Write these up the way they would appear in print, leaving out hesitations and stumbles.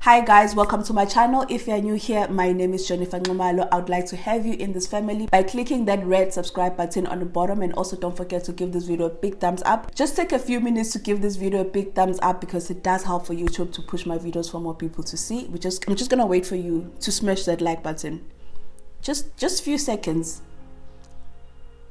Hi guys, welcome to my channel. If you're new here, my name is Jennifer Nxumalo. I would like to have you in this family by clicking that red subscribe button on the bottom, and also don't forget to give this video a big thumbs up. Just take a few minutes to give this video a big thumbs up because it does help for YouTube to push my videos for more people to see. I'm just gonna wait for you to smash that like button. Just a few seconds.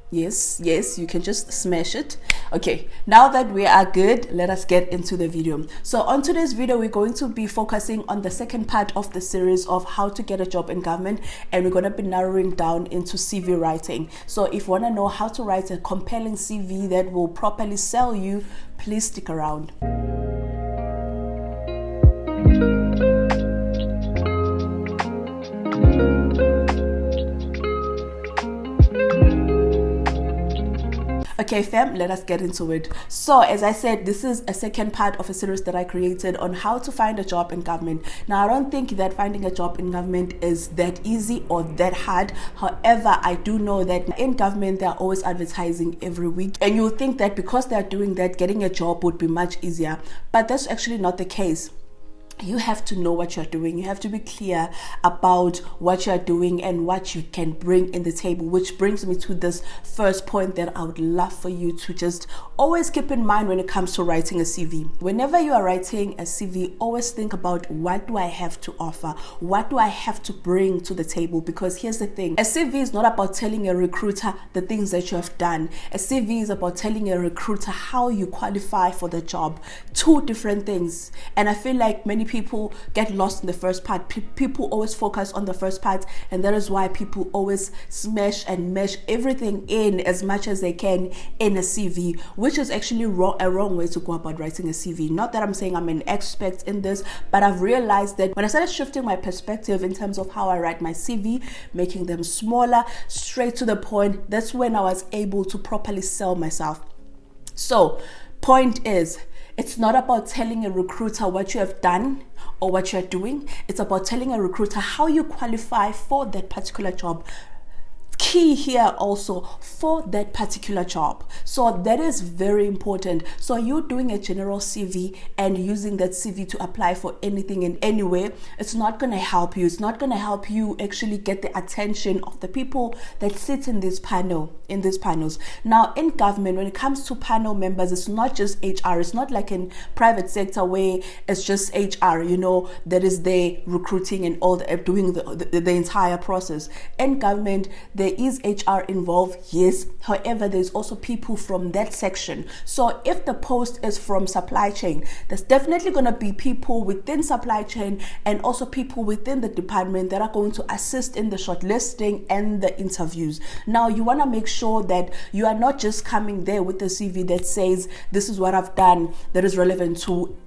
Yes, you can just smash it. Okay, now that we are good, let us get into the video. So on today's video, we're going to be focusing on the second part of the series of how to get a job in government, and we're going to be narrowing down into CV writing. So if you want to know how to write a compelling CV that will properly sell you, please stick around. Okay fam, let us get into it. So as I said, this is a second part of a series that I created on how to find a job in government. Now I don't think that finding a job in government is that easy or that hard. However, I do know that in government they're always advertising every week, and you think that because they're doing that, getting a job would be much easier, but that's actually not the case. You have to know what you're doing. You have to be clear about what you're doing and what you can bring in the table, which brings me to this first point that I would love for you to just always keep in mind when it comes to writing a CV. Whenever you are writing a CV, always think about, what do I have to offer? What do I have to bring to the table? Because here's the thing, a CV is not about telling a recruiter the things that you have done. A CV is about telling a recruiter how you qualify for the job. Two different things. And I feel like many people get lost in the first part. People always focus on the first part, and that is why people always smash and mesh everything in as much as they can in a CV, which is actually a wrong way to go about writing a CV. Not that I'm saying I'm an expert in this, but I've realized that when I started shifting my perspective in terms of how I write my CV, making them smaller, straight to the point, that's when I was able to properly sell myself. So point is, it's not about telling a recruiter what you have done or what you're doing. It's about telling a recruiter how you qualify for that particular job. Key here also, for that particular job. So that is very important. So you're doing a general CV and using that CV to apply for anything and anywhere, it's not going to help you. It's not going to help you actually get the attention of the people that sit in these panels. Now in government, when it comes to panel members, it's not just HR. It's not like in private sector where it's just HR, that is there recruiting and all doing the entire process. In government, there is HR involved, yes. However, there's also people from that section. So if the post is from supply chain, there's definitely going to be people within supply chain and also people within the department that are going to assist in the shortlisting and the interviews. Now, you want to make sure that you are not just coming there with a CV that says, this is what I've done that is relevant to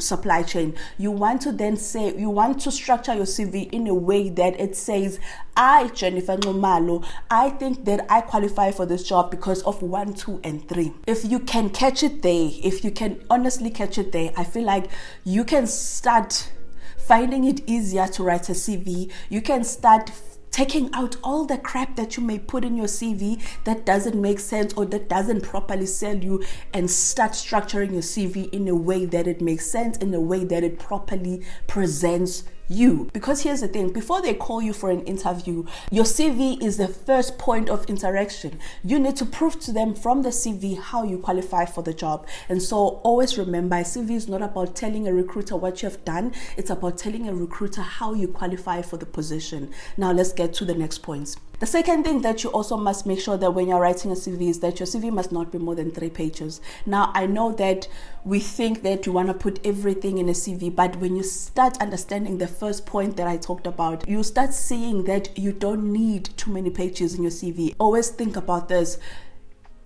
supply chain. You want to then say, you want to structure your CV in a way that it says, I, Jennifer Nxumalo, I think that I qualify for this job because of 1, 2, and 3. If you can catch it there, if you can honestly catch it there, I feel like you can start finding it easier to write a CV. You can start taking out all the crap that you may put in your CV that doesn't make sense or that doesn't properly sell you, and start structuring your CV in a way that it makes sense, in a way that it properly presents you. Because here's the thing, before they call you for an interview, your CV is the first point of interaction. You need to prove to them from the CV how you qualify for the job. And so always remember, a CV is not about telling a recruiter what you have done. It's about telling a recruiter how you qualify for the position. Now let's get to the next points. The second thing that you also must make sure that when you're writing a CV is that your CV must not be more than 3 pages. Now, I know that we think that you want to put everything in a CV, but when you start understanding the first point that I talked about, you start seeing that you don't need too many pages in your CV. Always think about this.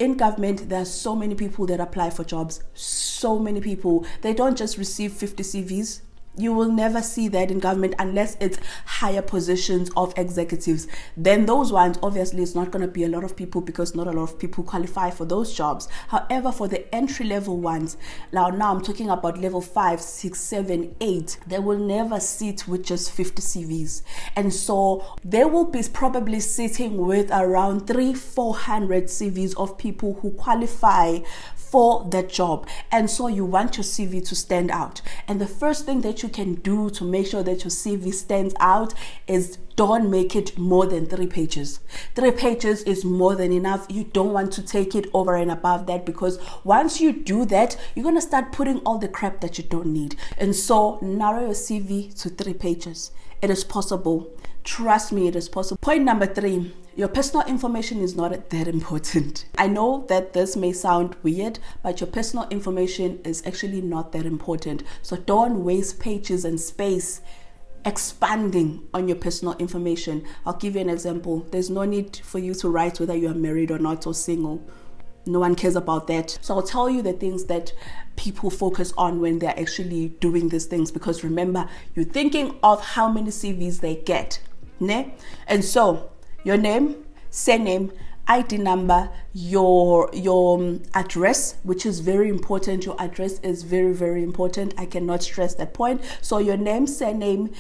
In government, there are so many people that apply for jobs. So many people. They don't just receive 50 CVs. You will never see that in government unless it's higher positions of executives. Then those ones, obviously, it's not going to be a lot of people because not a lot of people qualify for those jobs. However, for the entry-level ones, now I'm talking about level 5, 6, 7, 8, they will never sit with just 50 CVs. And so they will be probably sitting with around 300-400 CVs of people who qualify for that job. And so you want your CV to stand out. And the first thing that you can do to make sure that your CV stands out is don't make it more than 3 pages. 3 pages is more than enough. You don't want to take it over and above that, because once you do that, you're going to start putting all the crap that you don't need. And so narrow your CV to 3 pages. It is possible. Trust me, it is possible. Point number 3, your personal information is not that important. I know that this may sound weird, but your personal information is actually not that important. So don't waste pages and space expanding on your personal information. I'll give you an example. There's no need for you to write whether you are married or not or single. No one cares about that. So I'll tell you the things that people focus on when they're actually doing these things, because remember, you're thinking of how many CVs they get, ne? And so your name, surname, ID number, your address, which is very important. Your address is very, very important. I cannot stress that point. So your name, surname,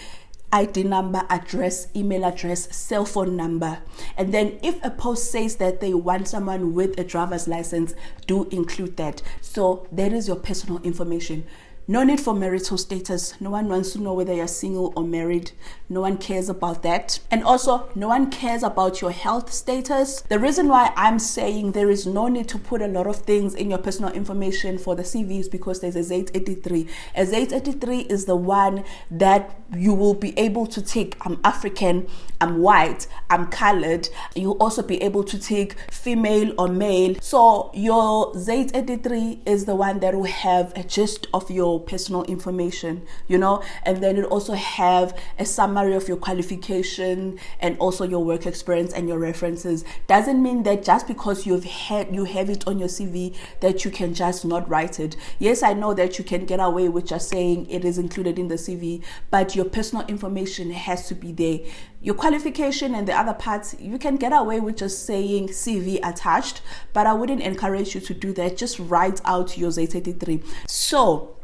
ID number, address, email address, cell phone number. And then if a post says that they want someone with a driver's license, do include that. So that is your personal information. No need for marital status. No one wants to know whether you're single or married. No one cares about that. And also, no one cares about your health status. The reason why I'm saying there is no need to put a lot of things in your personal information for the CV is because there's a Z83. A Z83 is the one that you will be able to tick. I'm African, I'm white, I'm colored. You'll also be able to tick female or male. So your Z83 is the one that will have a gist of your personal information, you know, and then it also have a summary of your qualification and also your work experience and your references. Doesn't mean that just because you have it on your CV that you can just not write it. Yes, I know that you can get away with just saying it is included in the CV, but your personal information has to be there. Your qualification and the other parts, you can get away with just saying CV attached, but I wouldn't encourage you to do that. Just write out your Z83. So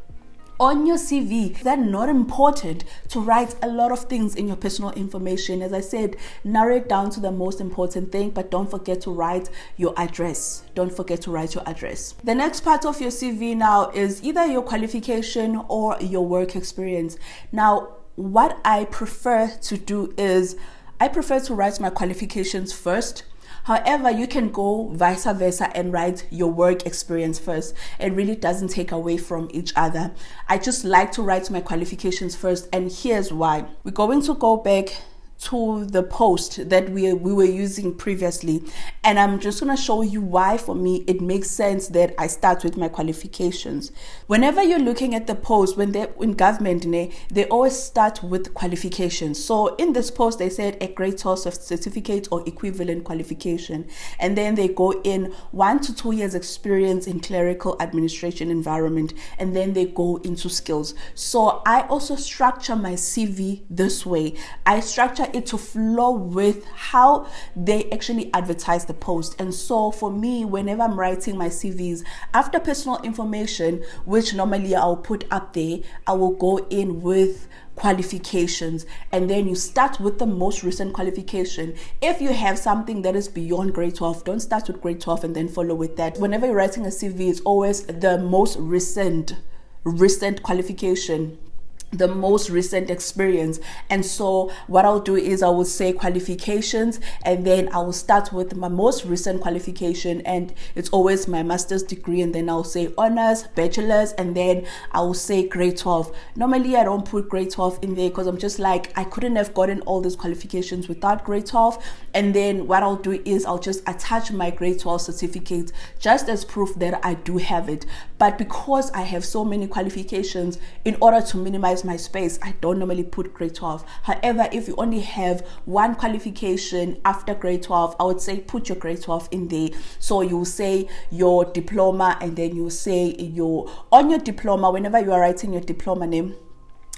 on your CV, that's not important to write a lot of things in your personal information. As I said, narrow it down to the most important thing, but don't forget to write your address. Don't forget to write your address. The next part of your CV now is either your qualification or your work experience. Now, what I prefer to do is I prefer to write my qualifications first. However, you can go vice versa and write your work experience first. It really doesn't take away from each other. I just like to write my qualifications first, and here's why. We're going to go back to the post that we were using previously, and I'm just going to show you why for me it makes sense that I start with my qualifications. Whenever you're looking at the post, when they're in government, they always start with qualifications. So in this post they said a grade 12 certificate or equivalent qualification, and then they go in 1 to 2 years experience in clerical administration environment, and then they go into skills. So I also structure my CV this way. I structure it to flow with how they actually advertise the post. And so for me, whenever I'm writing my CVs, after personal information, which normally I'll put up there, I will go in with qualifications, and then you start with the most recent qualification. If you have something that is beyond grade 12, don't start with grade 12 and then follow with that. Whenever you're writing a CV, it's always the most recent qualification, the most recent experience. And so what I'll do is I will say qualifications, and then I will start with my most recent qualification, and it's always my master's degree, and then I'll say honors, bachelor's, and then I will say grade 12. Normally I don't put grade 12 in there because I'm just like, I couldn't have gotten all these qualifications without grade 12. And then what I'll do is I'll just attach my grade 12 certificate just as proof that I do have it. But because I have so many qualifications, in order to minimize my space, I don't normally put grade 12. However, if you only have one qualification after grade 12, I would say put your grade 12 in there. So you'll say your diploma, and then you'll say on your diploma, whenever you are writing your diploma name,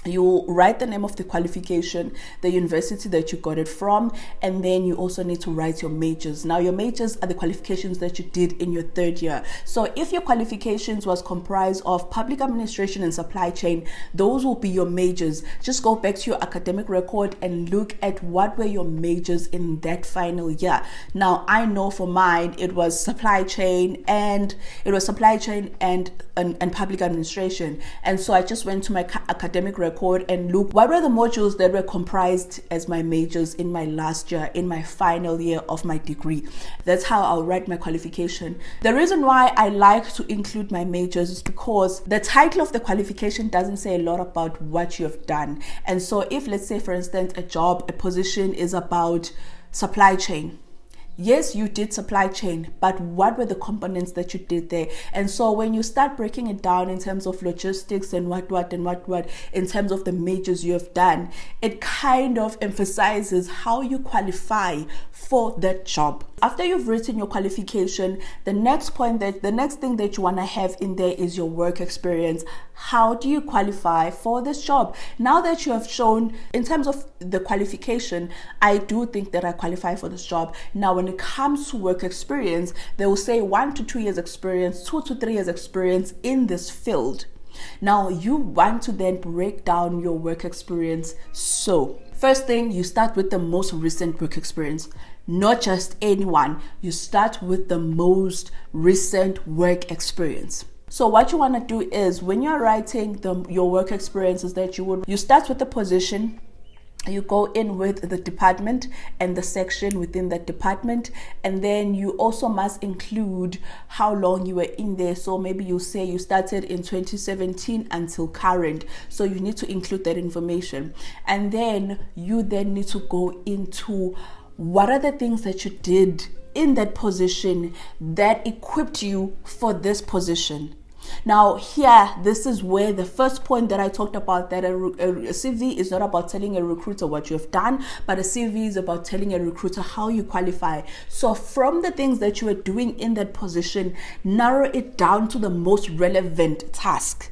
you write the name of the qualification, the university that you got it from, and then you also need to write your majors. Now your majors are the qualifications that you did in your third year. So if your qualifications was comprised of public administration and supply chain, those will be your majors. Just go back to your academic record and look at what were your majors in that final year. Now I know for mine it was supply chain and public administration, and so I just went to my academic record and look what were the modules that were comprised as my majors in my last year, in my final year of my degree. That's how I'll write my qualification. The reason why I like to include my majors is because the title of the qualification doesn't say a lot about what you have done. And so if, let's say for instance, a position is about supply chain, yes, you did supply chain, but what were the components that you did there? And so when you start breaking it down in terms of logistics and what in terms of the majors you have done, it kind of emphasizes how you qualify for that job. After you've written your qualification, the next thing that you want to have in there is your work experience. How do you qualify for this job? Now that you have shown, in terms of the qualification, I do think that I qualify for this job. Now when it comes to work experience, they will say 1 to 2 years experience, 2 to 3 years experience in this field. Now you want to then break down your work experience. So first thing, you start with the most recent work experience. Not just anyone, you start with the most recent work experience. So what you want to do is, when you're writing your work experiences, that you start with the position, you go in with the department and the section within that department, and then you also must include how long you were in there. So maybe you say you started in 2017 until current, so you need to include that information. And then you need to go into what are the things that you did in that position that equipped you for this position. Now here, this is where the first point that I talked about, that a CV is not about telling a recruiter what you have done, but a CV is about telling a recruiter how you qualify. So from the things that you are doing in that position, narrow it down to the most relevant task.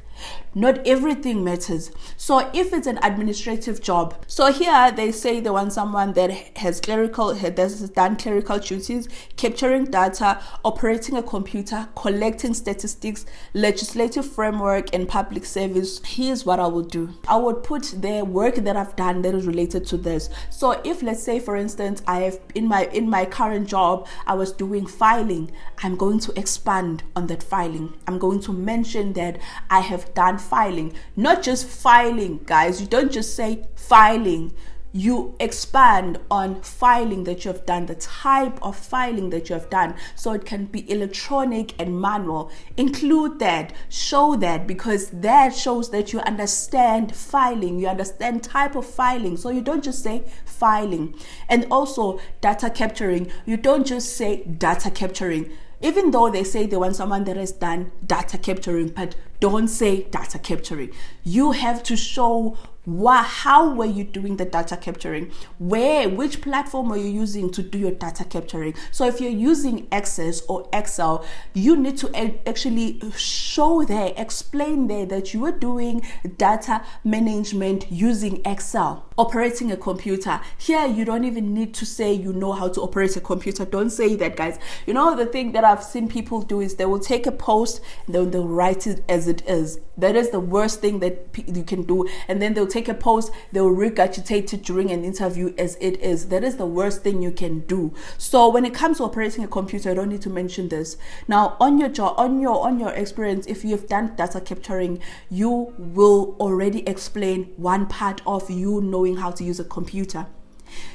Not everything matters. So if it's an administrative job, so here they say they want someone that has done clerical duties, capturing data, operating a computer, collecting statistics, legislative framework, and public service. Here's what I would do. I would put the work that I've done that is related to this. So if, let's say for instance, I have in my current job, I was doing filing, I'm going to expand on that filing. I'm going to mention that I have done filing. Not just filing, guys. You don't just say filing. You expand on filing that you have done, the type of filing that you have done. So it can be electronic and manual. Include that, show that, because that shows that you understand filing, you understand type of filing. So you don't just say filing. And also data capturing. You don't just say data capturing. Even though they say they want someone that has done data capturing, but don't say data capturing. You have to show how were you doing the data capturing? Which platform are you using to do your data capturing? So if you're using Access or Excel, you need to actually show there, explain there that you are doing data management using Excel. Operating a computer. Here, you don't even need to say you know how to operate a computer. Don't say that, guys. You know, the thing that I've seen people do is they will take a post and then they'll write it as it is. That is the worst thing that you can do. And then they'll take a post, they'll regurgitate it during an interview as it is. That is the worst thing you can do. So when it comes to operating a computer, I don't need to mention this. Now on your job, on your experience, if you've done data capturing, you will already explain one part of you knowing how to use a computer.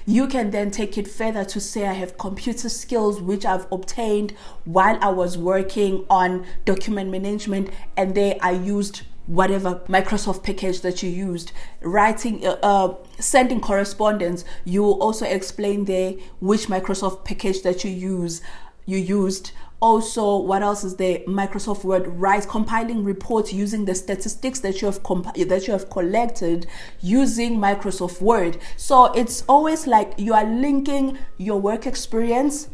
You can then take it further to say I have computer skills which I've obtained while I was working on document management, and there I used whatever Microsoft package that you used. Writing, sending correspondence, you will also explain there which Microsoft package that you used. Also, what else is there? Microsoft Word, compiling reports using the statistics that you have collected using Microsoft Word. So it's always like you are linking your work experience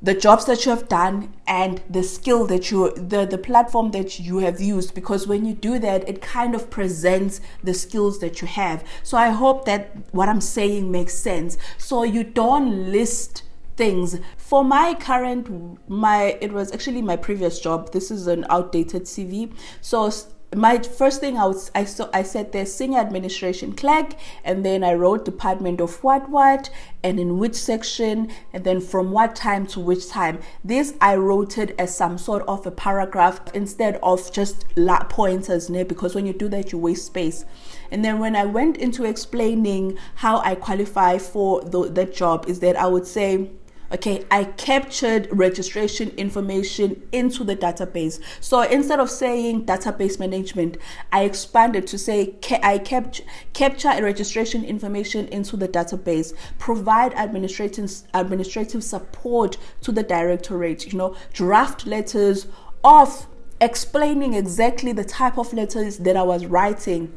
the jobs that you have done and the skill that the platform that you have used, because when you do that, it kind of presents the skills that you have. So I hope that what I'm saying makes sense. So you don't list things. For my current, it was actually my previous job. This is an outdated CV. So my first thing I said there's senior administration clerk, and then I wrote department of what and in which section, and then from what time to which time. This I wrote it as some sort of a paragraph instead of just pointers, because when you do that you waste space. And then when I went into explaining how I qualify for that job, is that I would say, okay, I captured registration information into the database. So instead of saying database management, I expanded to say I capture registration information into the database, provide administrative support to the directorate, draft letters of explaining exactly the type of letters that I was writing,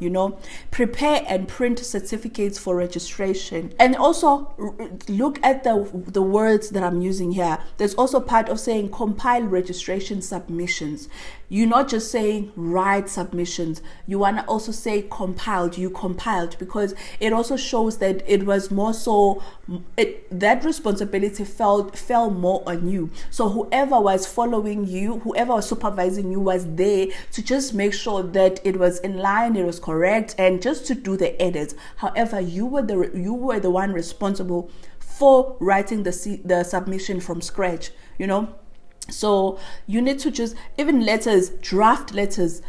prepare and print certificates for registration. And also look at the words that I'm using here. There's also part of saying compile registration submissions. You're not just saying write submissions. You want to also say compiled. You compiled, because it also shows that it was more so, that responsibility fell more on you. So whoever was following you, whoever was supervising you, was there to just make sure that it was in line, it was correct, and just to do the edits. However, you were the one responsible for writing the submission from scratch, So you need to just, even letters, draft letters,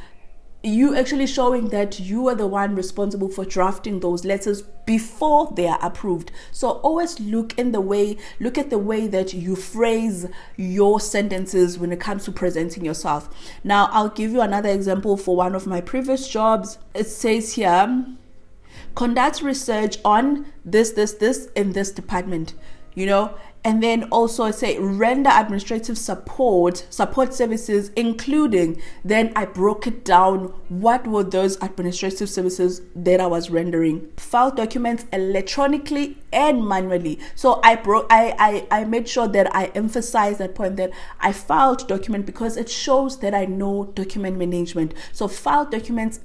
you actually showing that you are the one responsible for drafting those letters before they are approved. So always look at the way that you phrase your sentences when it comes to presenting yourself. Now, I'll give you another example for one of my previous jobs. It says here, conduct research on this in this department, and then also say render administrative support services, including, then I broke it down. What were those administrative services that I was rendering? File documents electronically and manually. So I made sure that I emphasize that point, that I filed document, because it shows that I know document management. So file documents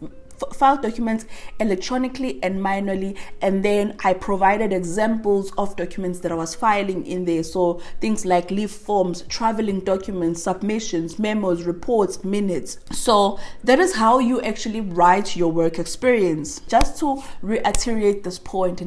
electronically and manually, and then I provided examples of documents that I was filing in there. So things like leave forms, traveling documents, submissions, memos, reports, minutes. So that is how you actually write your work experience. Just to reiterate this point,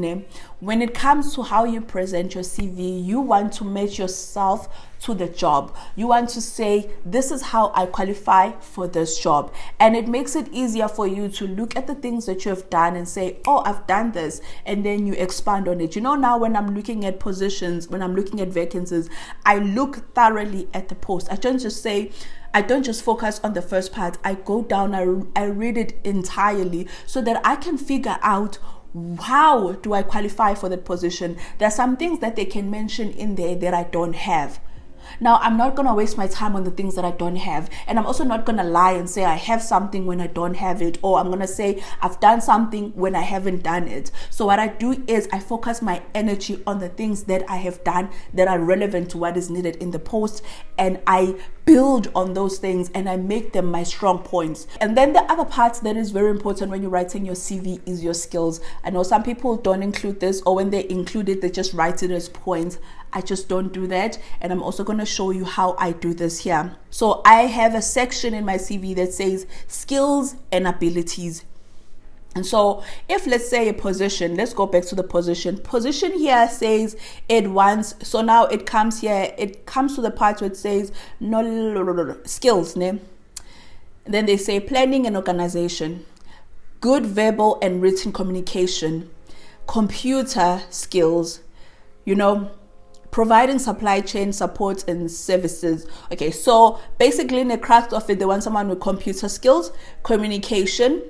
when it comes to how you present your CV, you want to match yourself to the job. You want to say, this is how I qualify for this job. And it makes it easier for you to look at the things that you have done and say, oh, I've done this. And then you expand on it. Now when I'm looking at positions, when I'm looking at vacancies, I look thoroughly at the post. I don't just focus on the first part. I go down, I read it entirely so that I can figure out, how do I qualify for that position? There are some things that they can mention in there that I don't have. Now, I'm not going to waste my time on the things that I don't have. And I'm also not going to lie and say I have something when I don't have it. Or I'm going to say I've done something when I haven't done it. So what I do is I focus my energy on the things that I have done that are relevant to what is needed in the post. And I build on those things and I make them my strong points. And then the other part that is very important when you're writing your CV is your skills. I know some people don't include this, or when they include it, they just write it as points. I just don't do that. And I'm also going to show you how I do this here. So I have a section in my CV that says skills and abilities. And so if, let's say, a position, let's go back to the position here says it wants, so now it comes here, it comes to the part where it says no skills, ne? Then they say planning and organization, good verbal and written communication, computer skills, providing supply chain support and services. Okay, so basically in the crux of it, they want someone with computer skills, communication,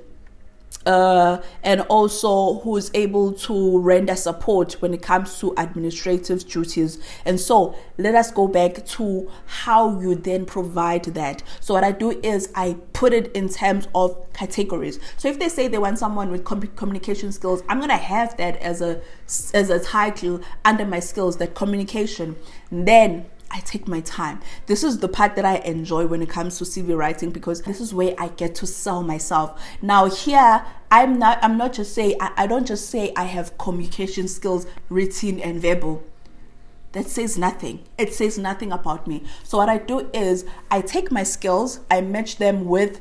and also who is able to render support when it comes to administrative duties. And so let us go back to how you then provide that. So what I do is I put it in terms of categories. So if they say they want someone with communication skills, I'm going to have that as a title under my skills, that communication. Then I take my time. This is the part that I enjoy when it comes to CV writing, because this is where I get to sell myself. Now here, I don't just say I have communication skills, written and verbal. That says nothing. It says nothing about me. So what I do is I take my skills, I match them with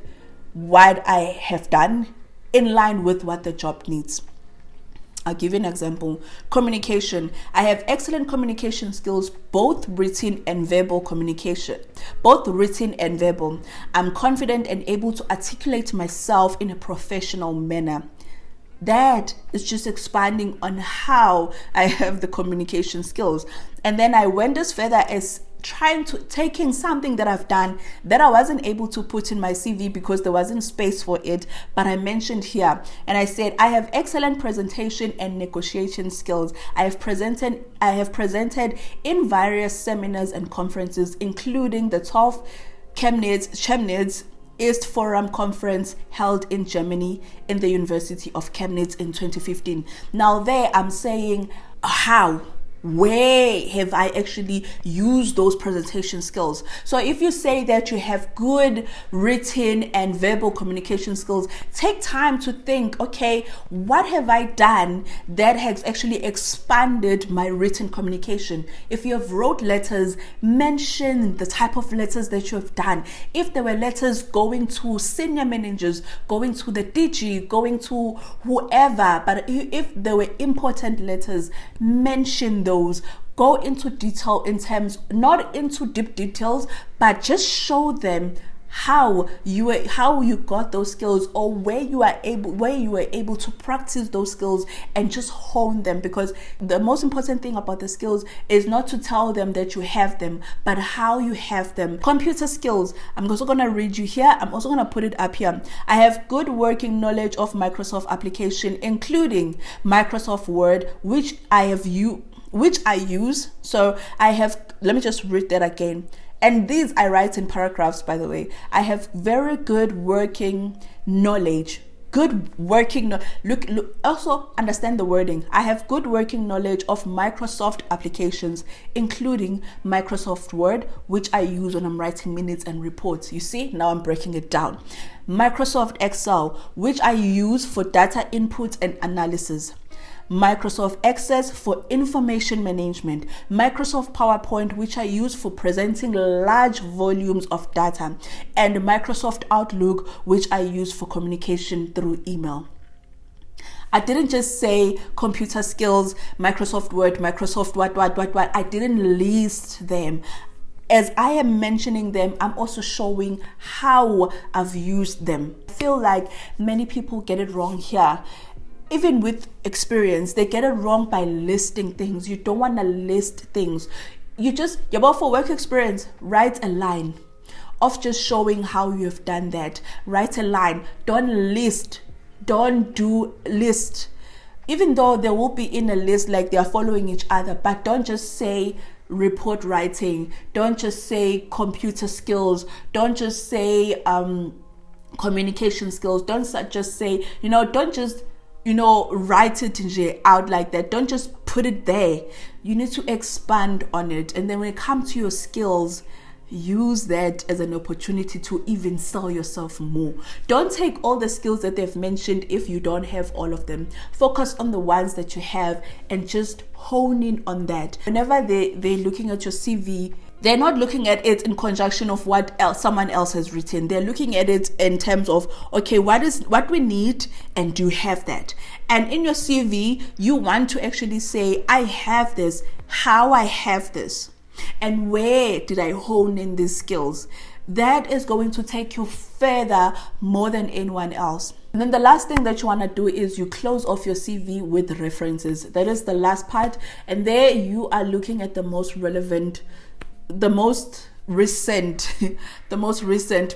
what I have done in line with what the job needs. I'll give you an example. Communication. I have excellent communication skills, both written and verbal communication. Both written and verbal. I'm confident and able to articulate myself in a professional manner. That is just expanding on how I have the communication skills. And then I went as further as taking something that I've done that I wasn't able to put in my CV because there wasn't space for it, but I mentioned here, and I said I have excellent presentation and negotiation skills. I have presented in various seminars and conferences, including the 12th Chemnitz East Forum Conference held in Germany in the University of Chemnitz in 2015. Now there I'm saying where have I actually used those presentation skills? So if you say that you have good written and verbal communication skills, take time to think, okay, what have I done that has actually expanded my written communication? If you have wrote letters, mention the type of letters that you have done. If there were letters going to senior managers, going to the DG, going to whoever, but if there were important letters, mention those. Go into detail in terms, not into deep details, but just show them how you got those skills, or where you were able to practice those skills and just hone them. Because the most important thing about the skills is not to tell them that you have them, but how you have them. Computer skills. I'm also going to read you here. I'm also going to put it up here. I have good working knowledge of Microsoft application, including Microsoft Word, which I use. So I have, let me just read that again. And these I write in paragraphs, by the way. I have very good working knowledge. Look, also understand the wording. I have good working knowledge of Microsoft applications, including Microsoft Word, which I use when I'm writing minutes and reports. You see, now I'm breaking it down. Microsoft Excel, which I use for data input and analysis. Microsoft Access for information management, Microsoft PowerPoint, which I use for presenting large volumes of data, and Microsoft Outlook, which I use for communication through email. I didn't just say computer skills, Microsoft Word, Microsoft what. I didn't list them. As I am mentioning them, I'm also showing how I've used them. I feel like many people get it wrong here. Even with experience, they get it wrong by listing things. You don't want to list things. You're about for work experience, write a line of just showing how you've done that. Write a line. Don't list. Don't do list. Even though they will be in a list like they are following each other, but don't just say report writing. Don't just say computer skills. Don't just say communication skills. Don't just say, don't just write it out like that. Don't just put it there. You need to expand on it. And then when it comes to your skills, use that as an opportunity to even sell yourself more. Don't take all the skills that they've mentioned if you don't have all of them. Focus on the ones that you have and just hone in on that. Whenever they're looking at your CV, they're not looking at it in conjunction of what else someone else has written. They're looking at it in terms of, okay, what we need, and do you have that? And in your CV, you want to actually say, I have this, how I have this, and where did I hone in these skills? That is going to take you further more than anyone else. And then the last thing that you want to do is you close off your CV with references. That is the last part. And there you are looking at the most relevant, the most recent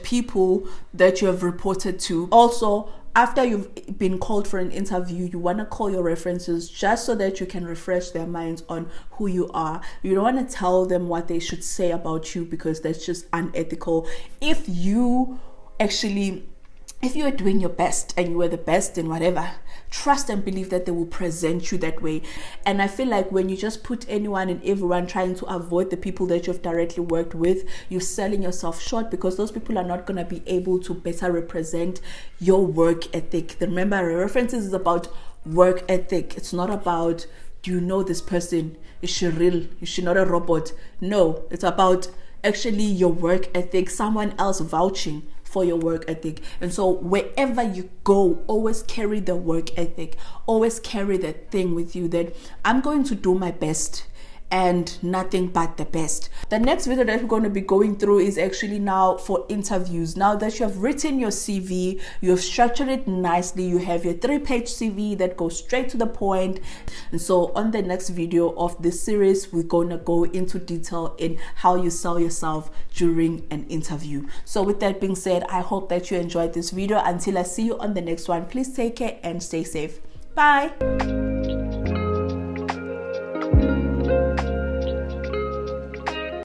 people that you have reported to. Also, after you've been called for an interview, you want to call your references just so that you can refresh their minds on who you are. You don't want to tell them what they should say about you, because that's just unethical. If you are doing your best and you were the best in whatever, trust and believe that they will present you that way. And I feel like when you just put anyone and everyone trying to avoid the people that you've directly worked with, you're selling yourself short, because those people are not going to be able to better represent your work ethic. Remember, references is about work ethic. It's not about, do you know this person? Is she real? Is she not a robot? No, it's about actually your work ethic, someone else vouching for your work ethic. And so wherever you go, always carry the work ethic, always carry that thing with you, that I'm going to do my best and nothing but the best. The next video that we're going to be going through is actually now for interviews. Now that you have written your CV, you have structured it nicely, you have your 3-page CV that goes straight to the point. And so on the next video of this series, we're going to go into detail in how you sell yourself during an interview. So with that being said, I hope that you enjoyed this video. Until I see you on the next one, please take care and stay safe. Bye.